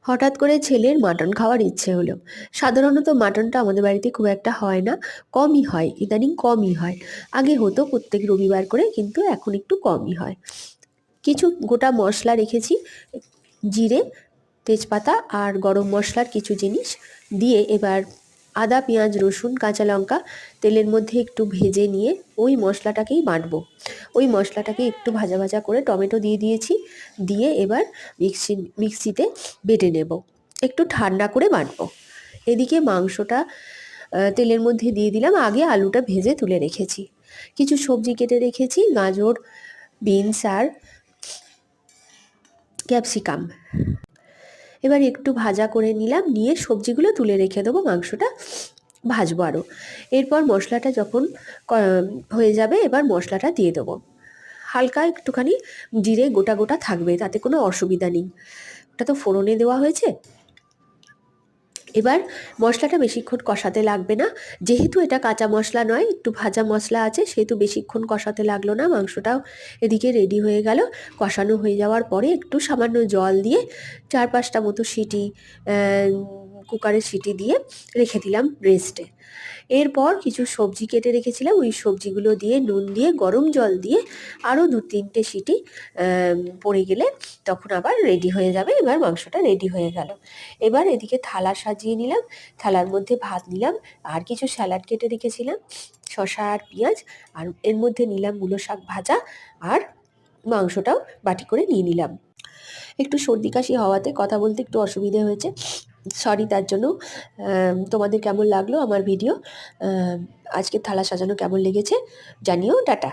হঠাৎ করে ছেলের মাটন খাওয়ার ইচ্ছে হলো। সাধারণত মাটনটা আমাদের বাড়িতে খুব একটা হয় না, কমই হয়, ইদানিং কমই হয়। আগে হতো প্রত্যেক রবিবার করে, কিন্তু এখন একটু কমই হয়। কিছু গোটা মশলা রেখেছি, জিরে, তেজপাতা আর গরম মশলার কিছু জিনিস দিয়ে এবার আদা, পেঁয়াজ, রসুন, কাঁচা লঙ্কা তেলের মধ্যে একটু ভেজে নিয়ে ওই মশলাটাকেই বাটবো। ওই মশলাটাকে একটু ভাজা ভাজা করে টমেটো দিয়ে দিয়েছি, দিয়ে এবার মিক্সিতে বেটে নেব, একটু ঠান্ডা করে বাটবো। এদিকে মাংসটা তেলের মধ্যে দিয়ে দিলাম। আগে আলুটা ভেজে তুলে রেখেছি, কিছু সবজি কেটে রেখেছি, গাজর, বিনস আর ক্যাপসিকাম। এবার একটু ভাজা করে নিলাম, নিয়ে সবজিগুলো তুলে রেখে দেবো, মাংসটা ভাজবো আরও। এরপর মশলাটা যখন হয়ে যাবে, এবার মশলাটা দিয়ে দেবো। হালকা একটুখানি জিরে গোটা গোটা থাকবে, তাতে কোনো অসুবিধা নেই, ওটা তো ফোড়নে দেওয়া হয়েছে। এবার মশলাটা বেশিক্ষণ কষাতে লাগবে না, যেহেতু এটা কাঁচা মশলা নয়, একটু ভাজা মশলা আছে, সেহেতু বেশিক্ষণ কষাতে লাগলো না। মাংসটাও এদিকে রেডি হয়ে গেল। কষানো হয়ে যাওয়ার পরে একটু সামান্য জল দিয়ে 4-5টা মতো সিটি, কুকারের সিটি দিয়ে রেখে দিলাম রেস্টে। এরপর কিছু সবজি কেটে রেখেছিলাম, ওই সবজিগুলো দিয়ে নুন দিয়ে গরম জল দিয়ে আরও 2-3টে সিটি পড়ে গেলে তখন আবার রেডি হয়ে যাবে। এবার মাংসটা রেডি হয়ে গেল। এবার এদিকে থালা সাজিয়ে নিলাম, থালার মধ্যে ভাত নিলাম, আর কিছু স্যালাড কেটে রেখেছিলাম, শসা আর পেঁয়াজ, আর এর মধ্যে নিলাম মূলো শাক ভাজা, আর মাংসটাও বাটি করে নিয়ে নিলাম। একটু সর্দি কাশি হওয়াতে কথা বলতে একটু অসুবিধে হয়েছে, সরি তার জন্য। তোমাদের কেমন লাগলো আমার ভিডিও, আজকে থালা সাজানো কেমন লেগেছে জানিও। টাটা।